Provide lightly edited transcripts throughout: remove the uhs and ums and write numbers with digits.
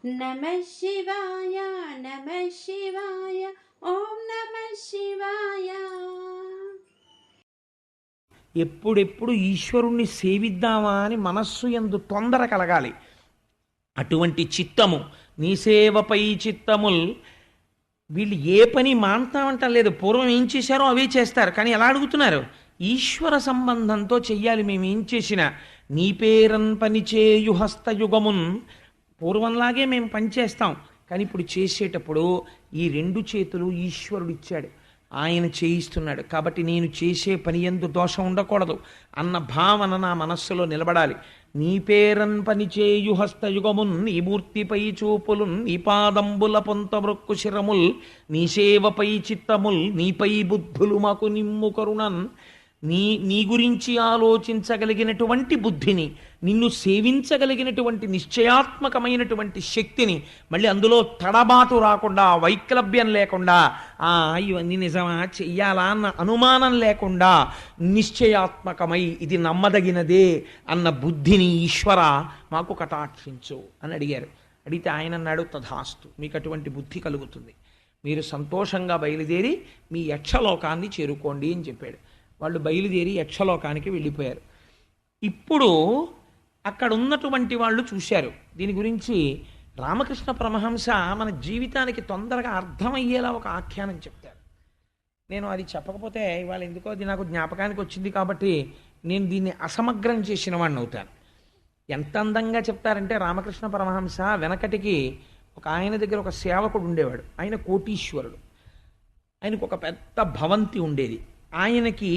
నమ శివాయ నమ శివాయ ఓం నమ శివాయ. ఎప్పుడెప్పుడు ఈశ్వరుణ్ణి సేవిద్దామా అని మనస్సు యందు తొందర కలగాలి. అటువంటి చిత్తము, నీ సేవపై చిత్తముల్. వీళ్ళు ఏ పని మాంతామంటం లేదు, పూర్వం ఏం చేశారో అవే చేస్తారు. కానీ ఎలా అడుగుతున్నారు? ఈశ్వర సంబంధంతో చెయ్యాలి. మేము ఏం చేసినా నీ పేరన్ పని చేయు హస్తయుగమున్. పూర్వంలాగే మేము పనిచేస్తాం, కానీ ఇప్పుడు చేసేటప్పుడు ఈ రెండు చేతులు ఈశ్వరుడు ఇచ్చాడు, ఆయన చేయిస్తున్నాడు. కాబట్టి నేను చేసే పని యందు దోషం ఉండకూడదు అన్న భావన నా మనస్సులో నిలబడాలి. నీ పేరన్ పనిచేయు హస్తయుగమున్, నీ మూర్తిపై చూపులున్, నీ పాదంబుల పొంత మృక్కు శిరముల్, నీ సేవపై చిత్తముల్, నీపై బుద్ధులు మాకు నిమ్ము కరుణన్. నీ గురించి ఆలోచించగలిగినటువంటి బుద్ధిని, నిన్ను సేవించగలిగినటువంటి నిశ్చయాత్మకమైనటువంటి శక్తిని, మళ్ళీ అందులో తడబాటు రాకుండా, వైక్లభ్యం లేకుండా, ఇవన్నీ నిజమా చెయ్యాలా అన్న అనుమానం లేకుండా, నిశ్చయాత్మకమై ఇది నమ్మదగినదే అన్న బుద్ధిని ఈశ్వర మాకు కటాక్షించు అని అడిగారు. అడిగితే ఆయన అన్నాడు, తథాస్తు, మీకు అటువంటి బుద్ధి కలుగుతుంది, మీరు సంతోషంగా బయలుదేరి మీ యక్షలోకాన్ని చేరుకోండి అని చెప్పాడు. వాళ్ళు బయలుదేరి యక్షలోకానికి వెళ్ళిపోయారు. ఇప్పుడు అక్కడ ఉన్నటువంటి వాళ్ళు చూశారు. దీని గురించి రామకృష్ణ పరమహంస మన జీవితానికి తొందరగా అర్థమయ్యేలా ఒక ఆఖ్యానం చెప్తారు. నేను అది చెప్పకపోతే ఇవాళ ఎందుకో అది నాకు జ్ఞాపకానికి వచ్చింది కాబట్టి నేను దీన్ని అసమగ్రం చేసిన వాడిని అవుతాను. ఎంత అందంగా చెప్తారంటే రామకృష్ణ పరమహంస వెనకటికి ఒక ఆయన దగ్గర ఒక సేవకుడు ఉండేవాడు. ఆయన కోటీశ్వరుడు. ఆయనకు ఒక పెద్ద భవంతి ఉండేది. ఆయనకి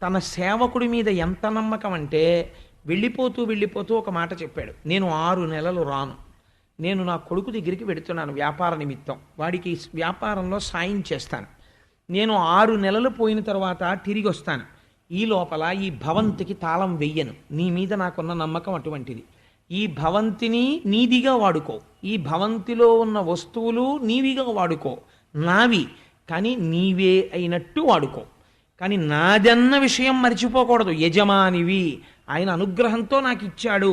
తన సేవకుడి మీద ఎంత నమ్మకం అంటే వెళ్ళిపోతూ ఒక మాట చెప్పాడు, నేను 6 నెలలు రాను, నేను నా కొడుకు దగ్గరికి వెడుతున్నాను వ్యాపార నిమిత్తం, వాడికి వ్యాపారంలో సాయం చేస్తాను, నేను 6 నెలలు పోయిన తర్వాత తిరిగి వస్తాను, ఈ లోపల ఈ భవంతికి తాళం వెయ్యను, నీ మీద నాకున్న నమ్మకం అటువంటిది, ఈ భవంతిని నీదిగా వాడుకో, ఈ భవంతిలో ఉన్న వస్తువులు నీవిగా వాడుకో, నావి కానీ నీవే అయినట్టు వాడుకో, కానీ నాదన్న విషయం మర్చిపోకూడదు, యజమానివి, ఆయన అనుగ్రహంతో నాకు ఇచ్చాడు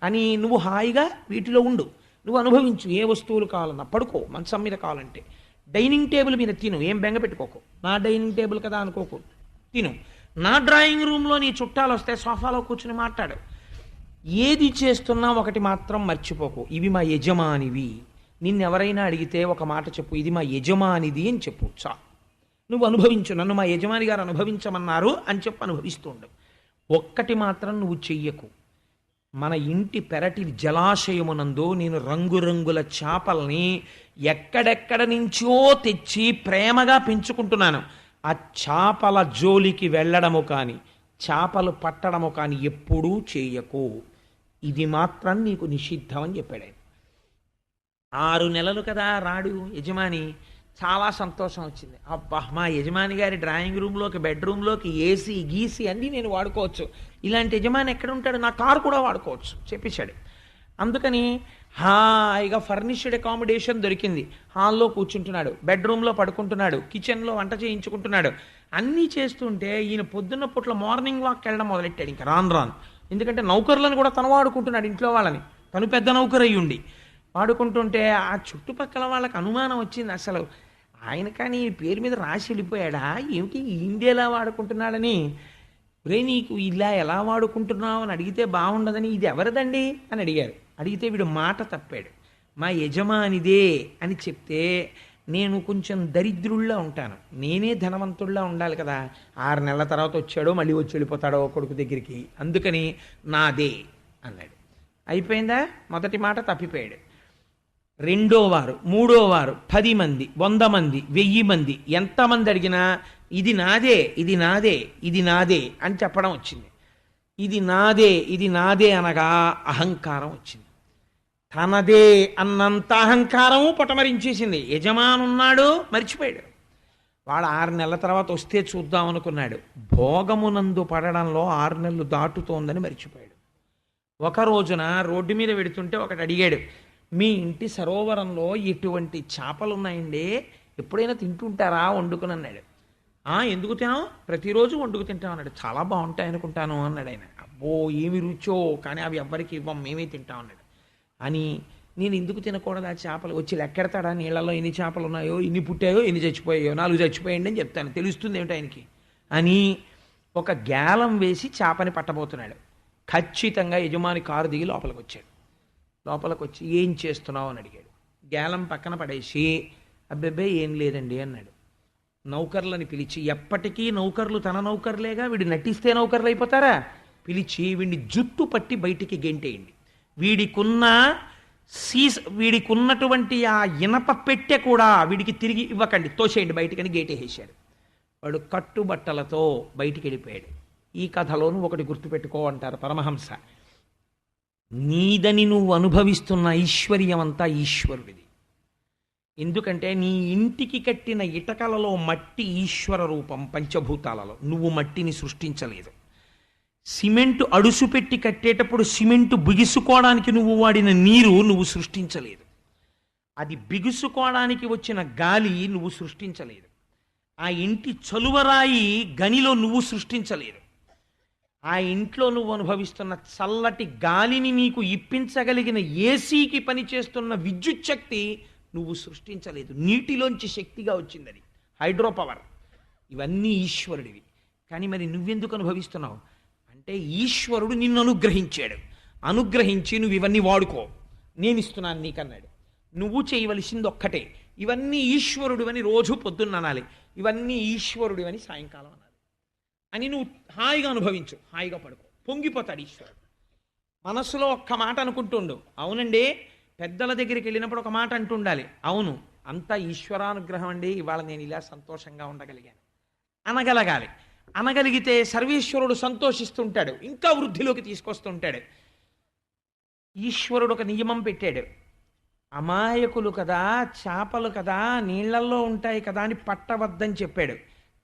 అని నువ్వు హాయిగా వీటిలో ఉండు, నువ్వు అనుభవించు, ఏ వస్తువులు కావాలన్నా పడుకో, మంచం మీద కావాలంటే, డైనింగ్ టేబుల్ మీద తిను, ఏం బెంగ పెట్టుకోకు, నా డైనింగ్ టేబుల్ కదా అనుకోకు, తిను, నా డ్రాయింగ్ రూమ్లో నీ చుట్టాలు వస్తే సోఫాలో కూర్చుని మాట్లాడు, ఏది చేస్తున్నా ఒకటి మాత్రం మర్చిపోకు, ఇవి మా యజమానివి, నిన్నెవరైనా అడిగితే ఒక మాట చెప్పు, ఇది మా యజమానిది అని చెప్పు, నువ్వు అనుభవించు, నన్ను మా యజమాని గారు అనుభవించమన్నారు అని చెప్పి అనుభవిస్తూ ఉండవు. ఒక్కటి మాత్రం నువ్వు చెయ్యకు, మన ఇంటి పెరటి జలాశయమునందు నేను రంగురంగుల చేపల్ని ఎక్కడెక్కడ నుంచో తెచ్చి ప్రేమగా పెంచుకుంటున్నాను, ఆ చేపల జోలికి వెళ్ళడము కానీ చేపలు పట్టడము కానీ ఎప్పుడూ చేయకు, ఇది మాత్రం నీకు నిషిద్ధం అని చెప్పాడు ఆయన. 6 నెలలు కదా రాడు యజమాని, చాలా సంతోషం వచ్చింది. అబ్బా, మా యజమాని గారి డ్రాయింగ్ రూమ్లోకి, బెడ్రూమ్లోకి ఏసీ గీసీ అన్నీ నేను వాడుకోవచ్చు, ఇలాంటి యజమాని ఎక్కడ ఉంటాడు, నా కారు కూడా వాడుకోవచ్చు చెప్పేశాడు. అందుకని హాయిగా ఫర్నిష్డ్ అకామిడేషన్ దొరికింది, హాల్లో కూర్చుంటున్నాడు, బెడ్రూమ్లో పడుకుంటున్నాడు, కిచెన్లో వంట చేయించుకుంటున్నాడు, అన్నీ చేస్తుంటే ఈయన పొద్దున్న పూట్ల మార్నింగ్ వాక్ వెళ్ళడం మొదలెట్టాడు. ఇంకా రాను, ఎందుకంటే నౌకర్లను కూడా తను వాడుకుంటున్నాడు, ఇంట్లో వాళ్ళని, తను పెద్ద నౌకర్ అయ్యుండి వాడుకుంటుంటే ఆ చుట్టుపక్కల వాళ్ళకి అనుమానం వచ్చింది, అసలు ఆయన కానీ పేరు మీద రాసి వెళ్ళిపోయాడా ఏమిటి, ఇండియాలా వాడుకుంటున్నాడని. రే, నీకు ఇలా ఎలా వాడుకుంటున్నావు అని అడిగితే బాగుండదని, ఇది ఎవరిదండి అని అడిగారు. అడిగితే వీడు మాట తప్పాడు, మా యజమానిదే అని చెప్తే నేను కొంచెం దరిద్రుల్లా ఉంటాను, నేనే ధనవంతుల్లా ఉండాలి కదా, 6 నెలల తర్వాత వచ్చాడో మళ్ళీ వచ్చి వెళ్ళిపోతాడో కొడుకు దగ్గరికి, అందుకని నాదే అన్నాడు. అయిపోయిందా? మొదటి మాట తప్పిపోయాడు. 2వ వారు, 3వ వారు, 10 మంది, 100 మంది, 1000 మంది, ఎంతమంది అడిగినా ఇది నాదే, ఇది నాదే, ఇది నాదే అని చెప్పడం వచ్చింది. ఇది నాదే అనగా అహంకారం వచ్చింది. తనదే అన్నంత అహంకారము పొటమరించేసింది. యజమానున్నాడు, మర్చిపోయాడు. వాడు 6 నెలల తర్వాత వస్తే చూద్దాం అనుకున్నాడు, భోగమునందు పడడంలో 6 నెలలు దాటుతోందని మర్చిపోయాడు. ఒక రోజున రోడ్డు మీద వెడుతుంటే ఒకటి అడిగాడు, మీ ఇంటి సరోవరంలో ఎటువంటి చేపలు ఉన్నాయండి, ఎప్పుడైనా తింటుంటారా వండుకుని అన్నాడు. ఎందుకు తినాం, ప్రతిరోజు వండుకు తింటాం అన్నాడు. చాలా బాగుంటాయి అనుకుంటాను అన్నాడు ఆయన. అబ్బో ఏమి రుచో, కానీ అవి ఎవ్వరికి ఇవ్వం, మేమే తింటాం అన్నాడు. అని నేను ఎందుకు తినకూడదు ఆ చేపలు? వచ్చి లెక్కెడతాడా నీళ్ళలో ఎన్ని చేపలు ఉన్నాయో, ఎన్ని పుట్టాయో, ఎన్ని చచ్చిపోయాయో, 4 చచ్చిపోయండి అని చెప్తాను, తెలుస్తుంది ఏమిటి ఆయనకి అని ఒక గ్యాలం వేసి చేపని పట్టబోతున్నాడు. ఖచ్చితంగా యజమాని కారు దిగి లోపలికి వచ్చాడు. లోపలికి వచ్చి ఏం చేస్తున్నావు అని అడిగాడు. గ్యాలం పక్కన పడేసి అబ్బెబ్బే ఏం లేదండి అన్నాడు. నౌకర్లని పిలిచి, ఎప్పటికీ నౌకర్లు తన నౌకర్లేగా, వీడు నటిస్తే నౌకర్లు అయిపోతారా, పిలిచి వీడిని జుట్టు పట్టి బయటికి గెంటేయండి. వీడికున్నటువంటి ఆ ఇనప పెట్టె కూడా వీడికి తిరిగి ఇవ్వకండి, తోసేయండి బయటికని గేటేసేశాడు. వాడు కట్టుబట్టలతో బయటికి వెళ్ళిపోయాడు. ఈ కథలోను ఒకటి గుర్తుపెట్టుకో అంటారు పరమహంస, నీదని నువ్వు అనుభవిస్తున్న ఐశ్వర్యం అంతా ఈశ్వరుడిది. ఎందుకంటే నీ ఇంటికి కట్టిన ఇటకలలో మట్టి ఈశ్వర రూపం, పంచభూతాలలో. నువ్వు మట్టిని సృష్టించలేదు. సిమెంటు అడుసు పెట్టి కట్టేటప్పుడు సిమెంటు బిగుసుకోవడానికి నువ్వు వాడిన నీరు నువ్వు సృష్టించలేదు. అది బిగుసుకోవడానికి వచ్చిన గాలి నువ్వు సృష్టించలేదు. ఆ ఇంటి చలువరాయి గనిలో నువ్వు సృష్టించలేదు. ఆ ఇంట్లో నువ్వు అనుభవిస్తున్న చల్లటి గాలిని నీకు ఇప్పించగలిగిన ఏసీకి పనిచేస్తున్న విద్యుత్ శక్తి నువ్వు సృష్టించలేదు. నీటిలోంచి శక్తిగా వచ్చింది, హైడ్రో పవర్. ఇవన్నీ ఈశ్వరుడివి. కానీ మరి నువ్వెందుకు అనుభవిస్తున్నావు అంటే ఈశ్వరుడు నిన్ను అనుగ్రహించాడు. అనుగ్రహించి నువ్వు ఇవన్నీ వాడుకో, నేను ఇస్తున్నాను నీకన్నాడు. నువ్వు చేయవలసింది ఒక్కటే, ఇవన్నీ ఈశ్వరుడు అని రోజు పొద్దున్న అనాలి, ఇవన్నీ ఈశ్వరుడు అని సాయంకాలం అనాలి అని నువ్వు హాయిగా అనుభవించు, హాయిగా పడుకో. పొంగిపోతాడు ఈశ్వరుడు. మనస్సులో ఒక్క మాట అనుకుంటుండు, అవునండి. పెద్దల దగ్గరికి వెళ్ళినప్పుడు ఒక మాట అంటుండాలి, అవును అంతా ఈశ్వరానుగ్రహం అండి, ఇవాళ నేను ఇలా సంతోషంగా ఉండగలిగాను అనగలగాలి. అనగలిగితే సర్వేశ్వరుడు సంతోషిస్తుంటాడు, ఇంకా వృద్ధిలోకి తీసుకొస్తుంటాడు. ఈశ్వరుడు ఒక నియమం పెట్టాడు, అమాయకులు కదా, చేపలు కదా, నీళ్లల్లో ఉంటాయి కదా అని పట్టవద్దని చెప్పాడు.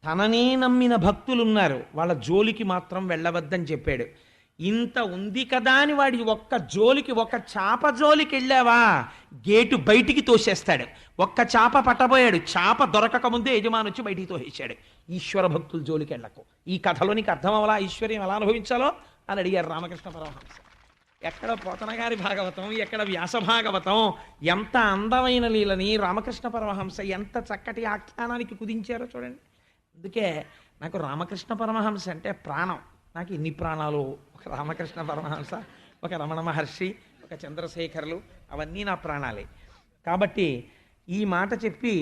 తననే నమ్మిన భక్తులున్నారు, వాళ్ళ జోలికి మాత్రం వెళ్ళవద్దని చెప్పాడు. ఇంత ఉంది కదా అని వాడి ఒక్క జోలికి, ఒక చేప జోలికి వెళ్ళావా గేటు బయటికి తోసేస్తాడు. ఒక్క చేప పట్టబోయాడు, చేప దొరకక ముందే యజమాని వచ్చి బయటికి తోసేశాడు. ఈశ్వర భక్తుల జోలికి వెళ్ళకు. ఈ కథలో నీకు అర్థం అవ్వాలా ఐశ్వర్యం ఎలా అనుభవించాలో అని అడిగారు రామకృష్ణ పరమహంస. ఎక్కడ పోతనగారి భాగవతం, ఎక్కడ వ్యాస భాగవతం, ఎంత అందమైన లీలని రామకృష్ణ పరమహంస ఎంత చక్కటి ఆఖ్యానానికి కుదించారో చూడండి. అందుకే నాకు రామకృష్ణ పరమహంస అంటే ప్రాణం. నాకు ఎన్ని ప్రాణాలు, ఒక రామకృష్ణ పరమహంస, ఒక రమణ మహర్షి, ఒక చంద్రశేఖర్లు, అవన్నీ నా ప్రాణాలే. కాబట్టి ఈ మాట చెప్పి,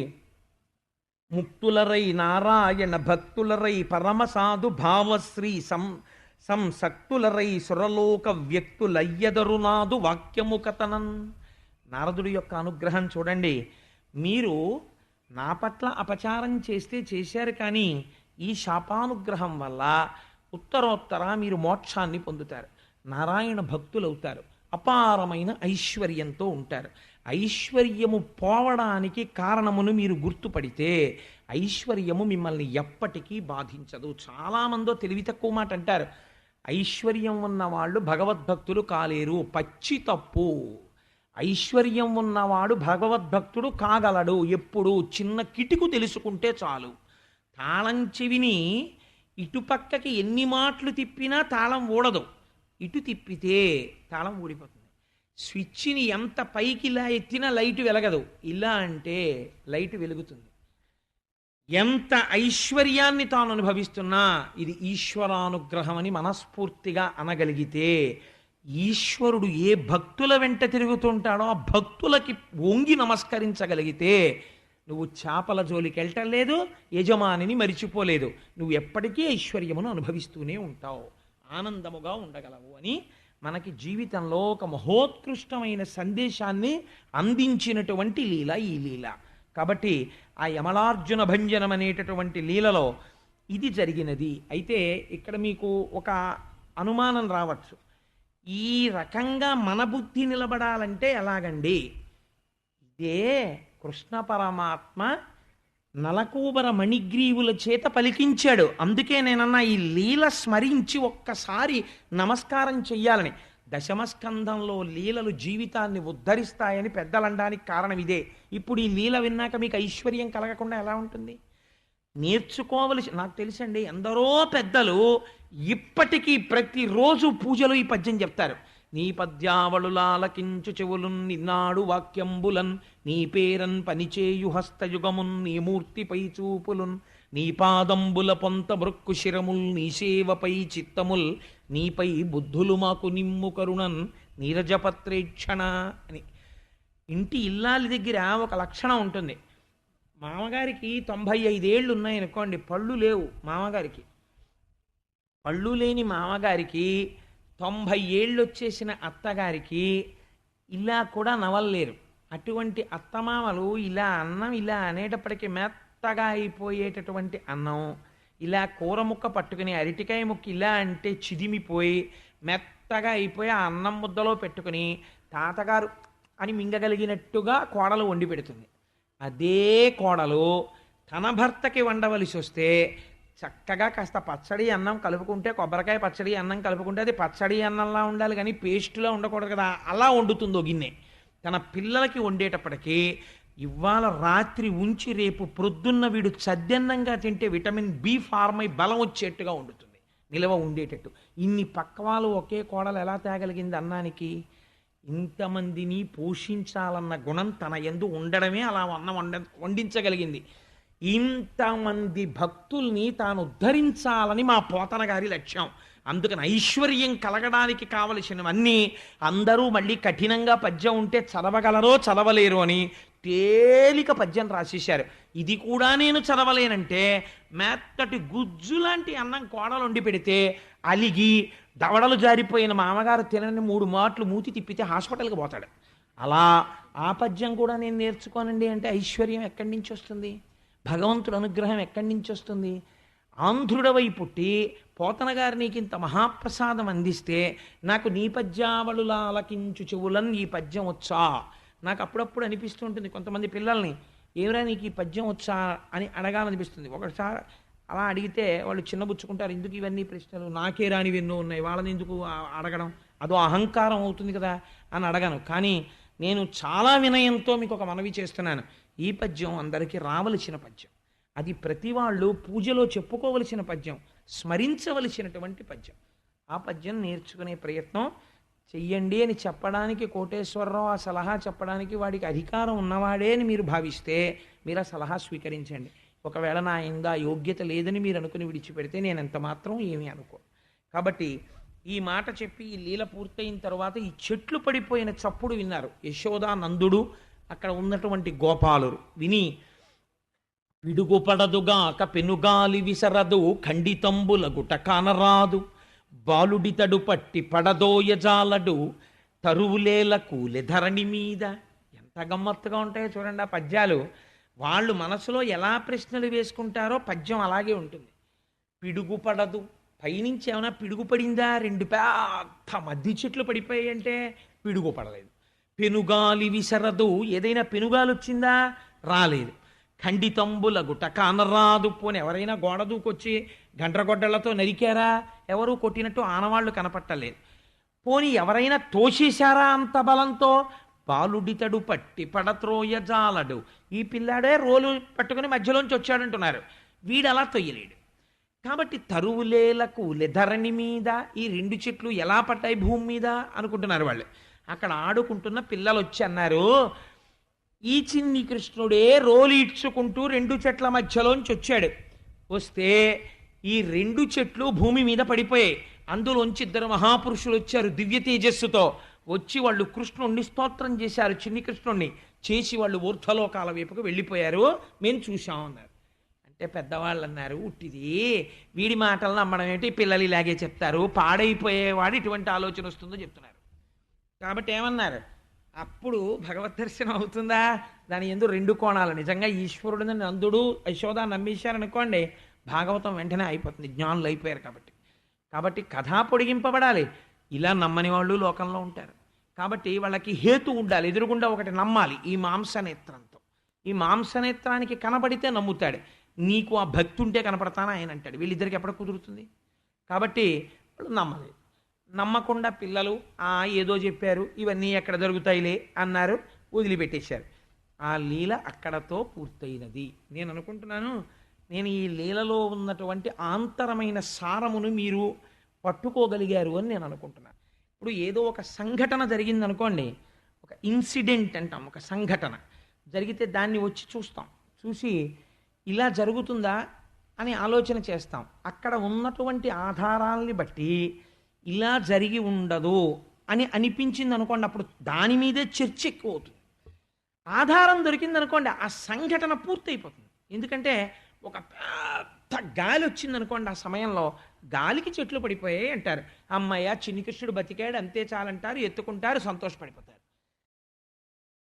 ముక్తులరై నారాయణ భక్తులరై పరమసాధు భావశ్రీ సంసక్తులరై సురలోక వ్యక్తులయ్యదరునాదు వాక్యము కథనన్. నారదుడి యొక్క అనుగ్రహం చూడండి. మీరు నా పట్ల అపచారం చేస్తే చేశారు, కానీ ఈ శాపానుగ్రహం వల్ల ఉత్తరోత్తర మీరు మోక్షాన్ని పొందుతారు, నారాయణ భక్తులవుతారు, అపారమైన ఐశ్వర్యంతో ఉంటారు. ఐశ్వర్యము పోవడానికి కారణమును మీరు గుర్తుపడితే ఐశ్వర్యము మిమ్మల్ని ఎప్పటికీ బాధించదు. చాలామందో తెలివి తక్కువ మాట అంటారు, ఐశ్వర్యం ఉన్నవాళ్ళు భగవద్భక్తులు కాలేరు. పచ్చి తప్పు. ఐశ్వర్యం ఉన్నవాడు భగవద్భక్తుడు కాగలడు. ఎప్పుడు చిన్న కిటుకు తెలుసుకుంటే చాలు. తాళం చెవిని ఇటుపక్కకి ఎన్ని మాటలు తిప్పినా తాళం ఊడదు, ఇటు తిప్పితే తాళం ఊడిపోతుంది. స్విచ్ని ఎంత పైకి ఇలా ఎత్తినా లైటు వెలగదు, ఇలా అంటే లైటు వెలుగుతుంది. ఎంత ఐశ్వర్యాన్ని తాను అనుభవిస్తున్నా ఇది ఈశ్వరానుగ్రహం అని మనస్ఫూర్తిగా అనగలిగితే, ఈశ్వరుడు ఏ భక్తుల వెంట తిరుగుతుంటాడో ఆ భక్తులకి వంగి నమస్కరించగలిగితే నువ్వు చేపల జోలికి వెళ్ళటం లేదు, యజమానిని మరిచిపోలేదు, నువ్వు ఎప్పటికీ ఐశ్వర్యమును అనుభవిస్తూనే ఉంటావు, ఆనందముగా ఉండగలవు అని మనకి జీవితంలో ఒక మహోత్కృష్టమైన సందేశాన్ని అందించినటువంటి లీల ఈ లీల. కాబట్టి ఆ యమలార్జున భంజనం అనేటటువంటి లీలలో ఇది జరిగినది. అయితే ఇక్కడ మీకు ఒక అనుమానం రావచ్చు, ఈ రకంగా మన బుద్ధి నిలబడాలంటే ఎలాగండి? ఇదే కృష్ణ పరమాత్మ నలకూబర మణిగ్రీవుల చేత పలికించాడు. అందుకే నేనన్నా ఈ లీల స్మరించి ఒక్కసారి నమస్కారం చెయ్యాలని. దశమస్కంధంలో లీలలు జీవితాన్ని ఉద్ధరిస్తాయని పెద్దలండానికి కారణం ఇదే. ఇప్పుడు ఈ లీల విన్నాక మీకు ఐశ్వర్యం కలగకుండా ఎలా ఉంటుంది? నేర్చుకోవలసి, నాకు తెలుసండి ఎందరో పెద్దలు ఇప్పటికీ ప్రతిరోజు పూజలో ఈ పద్యం చెప్తారు. నీ పద్యావళులాలకించు చెవులున్ నిన్నాడు వాక్యంబులన్ నీ పేరన్ పనిచేయు హస్తయుగమున్ నీ మూర్తిపై చూపులున్ నీ పాదంబుల పొంత మృక్కు శిరముల్ నీ సేవపై చిత్తముల్ నీపై బుద్ధులు మాకు నిమ్ము కరుణన్ నీరజపత్రేక్షణ అని. ఇంటి ఇల్లాలి దగ్గర ఒక లక్షణం ఉంటుంది. మామగారికి 95 ఏళ్ళు ఉన్నాయనుకోండి, పళ్ళు లేవు మామగారికి. పళ్ళు లేని మామగారికి 90 ఏళ్ళు వచ్చేసిన అత్తగారికి ఇలా కూడా నవలలేరు. అటువంటి అత్తమామలు ఇలా అన్నం ఇలా అనేటప్పటికీ మెత్తగా అయిపోయేటటువంటి అన్నం ఇలా కూర ముక్క పట్టుకుని అరటికాయ ముక్క ఇలా అంటే చిదిమిపోయి మెత్తగా అయిపోయి ఆ అన్నం ముద్దలో పెట్టుకుని తాతగారు అని మింగగలిగినట్టుగా కోడలు వండి పెడుతుంది. అదే కోడలు తన భర్తకి వండవలసి వస్తే చక్కగా కాస్త పచ్చడి అన్నం కలుపుకుంటే, కొబ్బరికాయ పచ్చడి అన్నం కలుపుకుంటే అది పచ్చడి అన్నంలా ఉండాలి కానీ పేస్టులా ఉండకూడదు కదా, అలా వండుతుందో గిన్నె. తన పిల్లలకి వండేటప్పటికీ ఇవాళ రాత్రి ఉంచి రేపు ప్రొద్దున్న వీడు చద్దన్నంగా తింటే విటమిన్ బి ఫార్మ్ అయి బలం వచ్చేట్టుగా వండుతుంది, నిలవ ఉండేటట్టు. ఇన్ని పక్వాలు ఒకే కోడలు ఎలా తేగలిగింది అన్నానికి? ఇంతమందిని పోషించాలన్న గుణం తన యందు ఉండడమే అలా వండించగలిగింది. ఇంతమంది భక్తుల్ని తాను ఉద్ధరించాలని మా పోతన గారి లక్ష్యం. అందుకని ఐశ్వర్యం కలగడానికి కావలసినవన్నీ అందరూ మళ్ళీ కఠినంగా పద్యం ఉంటే చదవగలరో చదవలేరు అని తేలిక పద్యం రాసేశారు. ఇది కూడా నేను చదవలేనంటే మెత్తటి గుజ్జు లాంటి అన్నం కోడలు వండి పెడితే అలిగి దవడలు జారిపోయిన మామగారు తినని 3 మాటలు మూతి తిప్పితే హాస్పిటల్కి పోతాడు. అలా ఆ పద్యం కూడా నేను నేర్చుకోనండి అంటే ఐశ్వర్యం ఎక్కడి నుంచి వస్తుంది? భగవంతుడు అనుగ్రహం ఎక్కడి నుంచి వస్తుంది? ఆంధ్రుడవై పుట్టి పోతన గారు నీకు ఇంత మహాప్రసాదం అందిస్తే నాకు నీ పద్యావళులా ఆలకించు చెవులన్ ఈ పద్యం వచ్చా? నాకు అప్పుడప్పుడు అనిపిస్తుంటుంది కొంతమంది పిల్లల్ని, ఏమిరా నీకు ఈ పద్యం వచ్చా అని అడగాలనిపిస్తుంది. ఒకసారి అలా అడిగితే వాళ్ళు చిన్నబుచ్చుకుంటారు, ఎందుకు ఇవన్నీ ప్రశ్నలు, నాకే రానివి ఎన్నో ఉన్నాయి, వాళ్ళని ఎందుకు అడగడం, అదో అహంకారం అవుతుంది కదా అని అడగను. కానీ నేను చాలా వినయంతో మీకు ఒక మనవి చేస్తున్నాను. ఈ పద్యం అందరికీ రావలసిన పద్యం, అది ప్రతి వాళ్ళు పూజలో చెప్పుకోవలసిన పద్యం, స్మరించవలసినటువంటి పద్యం. ఆ పద్యం నేర్చుకునే ప్రయత్నం చెయ్యండి అని చెప్పడానికి కోటేశ్వరరావు ఆ సలహా చెప్పడానికి వాడికి అధికారం ఉన్నవాడే అని మీరు భావిస్తే మీరు ఆ సలహా స్వీకరించండి. ఒకవేళ నా ఇందా యోగ్యత లేదని మీరు అనుకుని విడిచిపెడితే నేను ఎంత మాత్రం ఏమీ అనుకో. కాబట్టి ఈ మాట చెప్పి ఈ లీల పూర్తయిన తర్వాత ఈ చెట్లు పడిపోయిన చప్పుడు విన్నారు యశోదా నందుడు, అక్కడ ఉన్నటువంటి గోపాలురు. విని పిడుగుపడదుగాక పెనుగాలి విసరదు ఖండితంబుల గుట కానరాదు బాలుడితడు పట్టి పడదోయజాలడు తరువులేల కూలె ధరణి మీద. ఎంత గమ్మత్తుగా ఉంటాయో చూడండి ఆ పద్యాలు. వాళ్ళు మనసులో ఎలా ప్రశ్నలు వేసుకుంటారో పద్యం అలాగే ఉంటుంది. పిడుగు పడదు, పైనుంచి ఏమైనా పిడుగు పడిందా? 2 పెద్ద మద్ది చెట్లు పడిపోయాయి అంటే పిడుగు పడలేదు. పెనుగాలి విసరదు, ఏదైనా పెనుగాలు వచ్చిందా? రాలేదు. ఖండితంబుల గుట కానరాదు, పోని ఎవరైనా గోడ దూకొచ్చి గండ్రగొడ్డళ్లతో నరికారా? ఎవరు కొట్టినట్టు ఆనవాళ్లు కనపట్టలేదు. పోని ఎవరైనా తోసేశారా అంత బలంతో? బాలుడితడు పట్టి పడత్రోయ జాలడు, ఈ పిల్లాడే రోలు పట్టుకుని మధ్యలోంచి వచ్చాడంటున్నారు, వీడు అలా తొయ్యలేడు. కాబట్టి తరువులేలకు లెధరణి మీద ఈ 2 చెట్లు ఎలా పట్టాయి భూమి మీద అనుకుంటున్నారు వాళ్ళు. అక్కడ ఆడుకుంటున్న పిల్లలు వచ్చి అన్నారు, ఈ చిన్ని కృష్ణుడే రోలు ఇడ్చుకుంటూ 2 చెట్ల మధ్యలోంచి వచ్చాడు. వస్తే ఈ 2 చెట్లు భూమి మీద పడిపోయాయి. అందులోంచి 2 మహాపురుషులు వచ్చారు దివ్య తేజస్సుతో. వచ్చి వాళ్ళు కృష్ణుణ్ణి స్తోత్రం చేశారు, చిన్ని కృష్ణుణ్ణి చేసి వాళ్ళు ఊర్ధ్వలోకాల వైపుకు వెళ్ళిపోయారు, మేము చూశాం అన్నారు. అంటే పెద్దవాళ్ళు అన్నారు, ఉట్టిది వీడి మాటలు నమ్మడం ఏంటి, పిల్లలు ఇలాగే చెప్తారు, పాడైపోయేవాడు ఇటువంటి ఆలోచన వస్తుందో చెప్తున్నారు. కాబట్టి ఏమన్నారు, అప్పుడు భగవద్ దర్శనం అవుతుందా? దాని ఎందు 2 కోణాలు. నిజంగా ఈశ్వరుడిని నందుడు యశోద నమ్మేశారనుకోండి, భాగవతం వెంటనే అయిపోతుంది, జ్ఞానులు అయిపోయారు కాబట్టి. కాబట్టి కథా పొడిగింపబడాలి. ఇలా నమ్మని వాళ్ళు లోకంలో ఉంటారు. కాబట్టి వాళ్ళకి హేతు ఉండాలి, ఎదురుగుండా ఒకటి నమ్మాలి. ఈ మాంసనేత్రంతో, ఈ మాంసనేత్రానికి కనబడితే నమ్ముతాడు. నీకు ఆ భక్తి ఉంటే కనపడతానా ఆయన అంటాడు. వీళ్ళిద్దరికి ఎప్పుడు కుదురుతుంది? కాబట్టి వాళ్ళు నమ్మలేదు. నమ్మకుండా పిల్లలు ఏదో చెప్పారు, ఇవన్నీ ఎక్కడ జరుగుతాయిలే అన్నారు, వదిలిపెట్టేశారు. ఆ లీల అక్కడతో పూర్తయినది. నేను అనుకుంటున్నాను, నేను ఈ లీలలో ఉన్నటువంటి ఆంతరమైన సారమును మీరు పట్టుకోగలిగారు అని నేను అనుకుంటున్నాను. ఇప్పుడు ఏదో ఒక సంఘటన జరిగిందనుకోండి, ఒక ఇన్సిడెంట్ అంటాం, ఒక సంఘటన జరిగితే దాన్ని వచ్చి చూస్తాం, చూసి ఇలా జరుగుతుందా అని ఆలోచన చేస్తాం. అక్కడ ఉన్నటువంటి ఆధారాల్ని బట్టి ఇలా జరిగి ఉండదు అని అనిపించింది అనుకోండి, అప్పుడు దాని మీదే చర్చ ఎక్కువ అవుతుంది. ఆధారం దొరికిందనుకోండి, ఆ సంఘటన పూర్తయిపోతుంది. ఎందుకంటే ఒక పెద్ద గాలి వచ్చిందనుకోండి, ఆ సమయంలో గాలికి చెట్లు పడిపోయాయి అంటారు, అమ్మయ్య చిన్ని కృష్ణుడు బతికాడు అంతే చాలంటారు, ఎత్తుకుంటారు, సంతోషపడిపోతారు.